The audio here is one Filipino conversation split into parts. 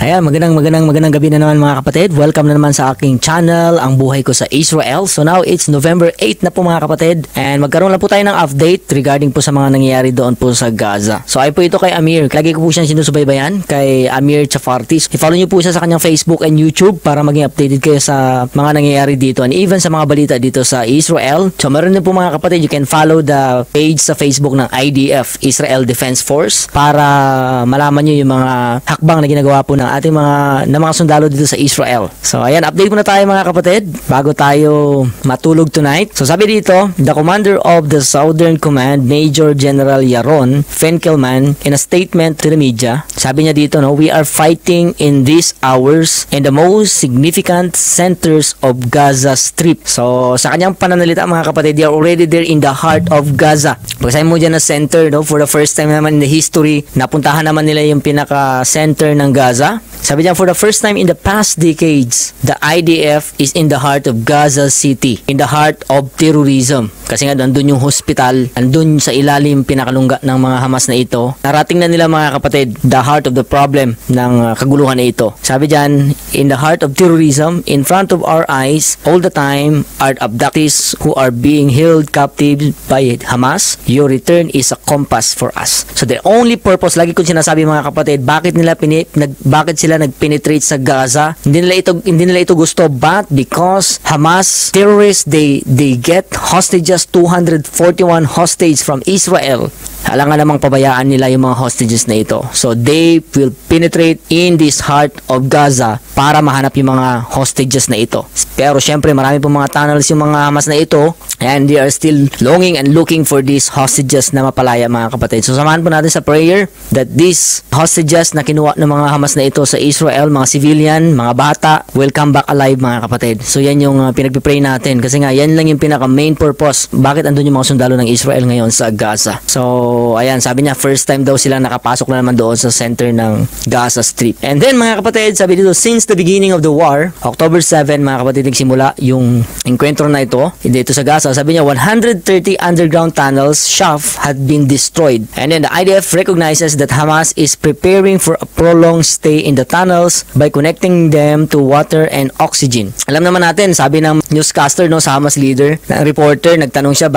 Ayan, magandang gabi na naman mga kapatid. Welcome na naman sa aking channel, Ang Buhay Ko sa Israel. So now it's November 8 na po mga kapatid. And magkaroon lang po tayo ng update regarding po sa mga nangyayari doon po sa Gaza. So ay po ito kay Amir. Lagi ko po siyang sinusubaybayan kay Amir Chafartis. I-follow niyo po siya sa kanyang Facebook and YouTube para maging updated kayo sa mga nangyayari dito and even sa mga balita dito sa Israel. So meron din po mga kapatid, you can follow the page sa Facebook ng IDF, Israel Defense Force, para malaman niyo yung mga hakbang na ginagawa po ng ating mga sundalo dito sa Israel. So ayan, update muna tayo mga kapatid bago tayo matulog tonight. So sabi dito, the commander of the Southern Command, Major General Yaron Finkelman, in a statement to the media, sabi niya dito, we are fighting in these hours in the most significant centers of Gaza Strip. So sa kanyang pananalita mga kapatid, they are already there in the heart of Gaza. Pagkasabi mo dyan na center, for the first time naman in the history, napuntahan naman nila yung pinaka-center ng Gaza. Sabi niya, for the first time in the past decades, the IDF is in the heart of Gaza City, in the heart of terrorism. Kasi nga, andun yung hospital, andun sa ilalim pinakalungga ng mga Hamas na ito. Narating na nila mga kapatid, the heart of the problem ng kaguluhan na ito. Sabi diyan, in the heart of terrorism, in front of our eyes, all the time, are abductees who are being held captive by Hamas. Your return is a compass for us. So the only purpose, lagi kong sinasabi mga kapatid, bakit sila nag-penetrate sa Gaza? Hindi nila ito gusto, but because Hamas terrorists, they get hostages, 241 hostage from Israel. Alangan namang pabayaan nila yung mga hostages na ito. So they will penetrate in this heart of Gaza para mahanap yung mga hostages na ito. Pero syempre marami pong mga tunnels yung mga Hamas na ito, and they are still longing and looking for these hostages na mapalaya mga kapatid. So samahan po natin sa prayer that these hostages na kinuha ng mga Hamas na ito sa Israel, mga civilian, mga bata, will come back alive mga kapatid. So yan yung pinagpipray natin, kasi nga yan lang yung pinaka main purpose bakit andun yung mga sundalo ng Israel ngayon sa Gaza. So ayan, sabi niya first time daw sila nakapasok na naman doon sa center ng Gaza Strip. And then mga kapatid, sabi dito, since the beginning of the war, October 7 mga kapatid, nagsimula yung enkwentro na ito dito sa Gaza. Sabi niya 130 underground tunnels shaft had been destroyed. And then the IDF recognizes that Hamas is preparing for a prolonged stay in the tunnels by connecting them to water and oxygen. Alam naman natin, sabi ng newscaster sa Hamas leader, na reporter, nagtanong siya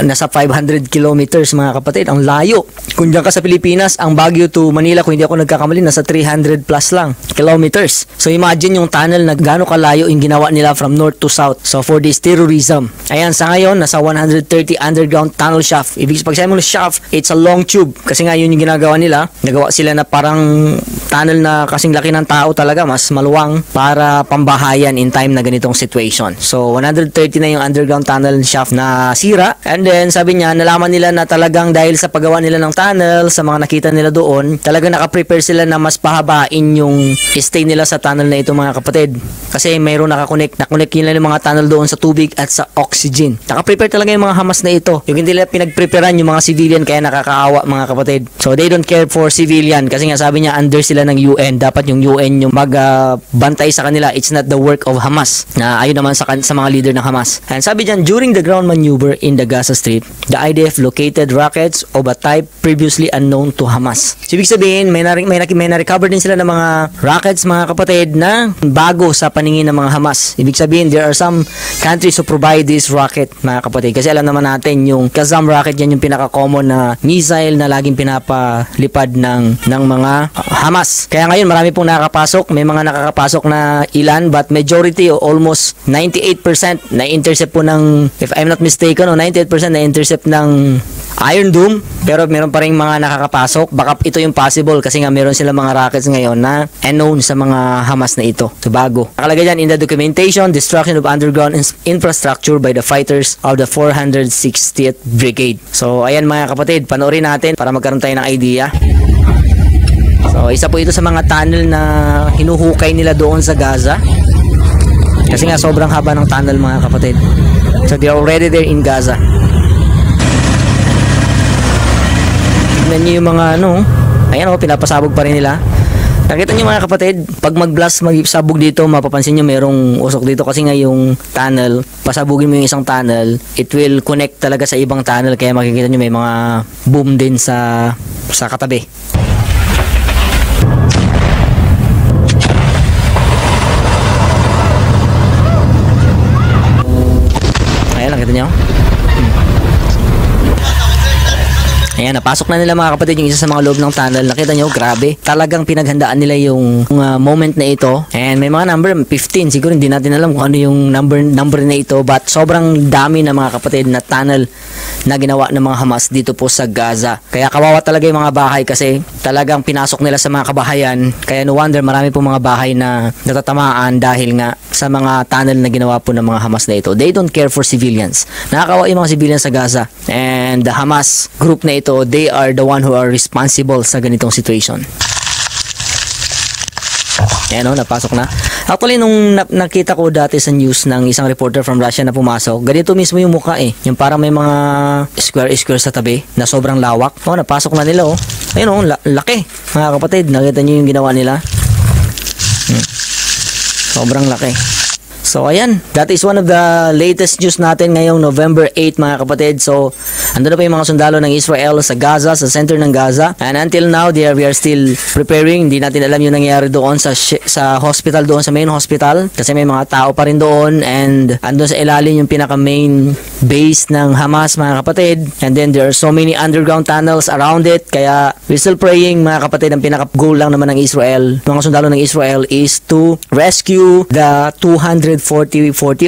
nasa 500 kilometers mga kapatid, ang layo. Kung diyan ka sa Pilipinas, ang Baguio to Manila, kung hindi ako nagkakamali, nasa 300 plus lang kilometers. So imagine yung tunnel na gaano kalayo yung ginawa nila from north to south. So for this terrorism. Ayan, sa ngayon, nasa 130 underground tunnel shaft. Ibig sabihin mo shaft, it's a long tube. Kasi nga yun yung ginagawa nila. Nagawa sila na parang tunnel na kasing laki ng tao talaga, mas maluwang para pambahayan in time na ganitong situation. So 130 na yung underground tunnel shaft na sira. And then sabi niya, nalaman nila na talagang dahil sa paggawa nila ng tunnel, sa mga nakita nila doon, talagang nakaprepare sila na mas pahabain yung stay nila sa tunnel na ito mga kapatid. Kasi mayroon nakonect nila yung mga tunnel doon sa tubig at sa oxygen. Nakaprepare talaga yung mga Hamas na ito. Yung hindi nila pinagpreparan yung mga civilian, kaya nakakaawa mga kapatid. So they don't care for civilian, kasi nga sabi niya under sila ng UN. Dapat yung UN yung magbantay sa kanila. It's not the work of Hamas. Na ayun naman sa mga leader ng Hamas. And sabi diyan, during the ground maneuver in the Gaza Strip, the IDF located rockets of a type previously unknown to Hamas. So, ibig sabihin, may na-recover din sila ng mga rockets mga kapatid na bago sa paningin ng mga Hamas. Ibig sabihin, there are some countries who provide this rocket mga kapatid. Kasi alam naman natin, yung Qassam rocket, yan yung pinaka-common na missile na laging pinapalipad ng mga Hamas. Kaya ngayon, marami pong nakakapasok. May mga nakakapasok na ilan, but majority, almost 98% na-intercept po ng, if I'm not mistaken, 98% na-intercept ng Iron Dome, pero meron pa rin mga nakakapasok. Baka ito yung possible kasi nga meron sila mga rockets ngayon na unknown sa mga Hamas na ito. So bago. Nakalagay dyan in the documentation, destruction of underground infrastructure by the fighters of the 460th Brigade. So ayan mga kapatid, panoorin natin para magkaroon tayo ng idea. So isa po ito sa mga tunnel na hinuhukay nila doon sa Gaza. Kasi nga sobrang haba ng tunnel mga kapatid. So they are already there in Gaza. Tignan nyo yung mga ayan pinapasabog pa rin nila. Nakita nyo mga kapatid, pag mag-blast, mag-sabog dito, mapapansin nyo merong usok dito kasi nga yung tunnel, pasabugin mo yung isang tunnel, it will connect talaga sa ibang tunnel, kaya makikita nyo may mga boom din sa katabi. Nakita nyo? Ayan, napasok na nila mga kapatid yung isa sa mga loob ng tunnel. Nakita nyo, grabe. Talagang pinaghandaan nila yung moment na ito. And may mga number, 15. Siguro hindi natin alam kung ano yung number na ito. But sobrang dami na mga kapatid na tunnel na ginawa ng mga Hamas dito po sa Gaza. Kaya kawawa talaga yung mga bahay kasi talagang pinasok nila sa mga kabahayan. Kaya no wonder marami po mga bahay na natatamaan dahil nga sa mga tunnel na ginawa po ng mga Hamas na ito. They don't care for civilians. Nakakawa yung mga civilians sa Gaza. And the Hamas group na ito, they are the one who are responsible sa ganitong situation. Ayan o, napasok na. Actually, nung nakita ko dati sa news ng isang reporter from Russia na pumasok, ganito mismo yung mukha eh. Yung parang may mga square sa tabi na sobrang lawak. O, napasok na nila o. Ayun o, laki. Mga kapatid, nakita nyo yung ginawa nila? Sobrang laki. So ayan, that is one of the latest news natin ngayong November 8 mga kapatid. So andun na pa yung mga sundalo ng Israel sa Gaza, sa center ng Gaza. And until now, we are still preparing. Hindi natin alam yung nangyayari doon sa hospital, doon sa main hospital. Kasi may mga tao pa rin doon. And andun sa ilalim yung pinaka main base ng Hamas mga kapatid. And then there are so many underground tunnels around it. Kaya we're still praying mga kapatid. Ang pinaka goal lang naman ng Israel, mga sundalo ng Israel, is to rescue the 240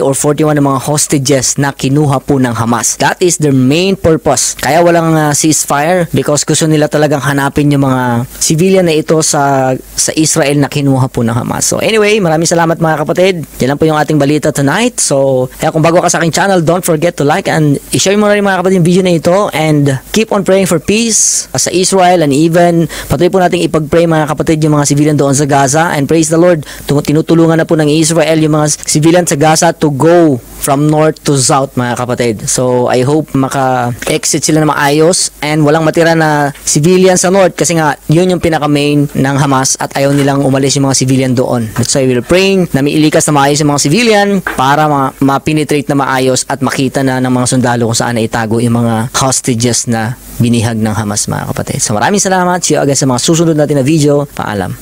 or 41 ng mga hostages na kinuha po ng Hamas. That is their main purpose. Kaya walang ceasefire because gusto nila talagang hanapin yung mga civilian na ito sa Israel na kinuha po ng Hamas. So anyway, maraming salamat mga kapatid. Yan lang po yung ating balita tonight. So kaya kung bago ka sa aking channel, don't forget to like and i-share mo na rin mga kapatid yung video na ito and keep on praying for peace sa Israel and even patuloy po natin ipag-pray mga kapatid yung mga civilian doon sa Gaza and praise the Lord. Tinutulungan na po ng Israel yung mga civilian sa Gaza to go from north to south mga kapatid. So I hope maka-exit sila na maayos and walang matira na civilian sa north kasi nga yun yung pinaka-main ng Hamas at ayaw nilang umalis yung mga civilian doon. That's why we're praying na mailikas na maayos yung mga civilian para ma-penetrate na maayos at makita na ng mga sundalo kung saan na itago yung mga hostages na binihag ng Hamas mga kapatid. So maraming salamat. See you again sa mga susunod natin na video. Paalam.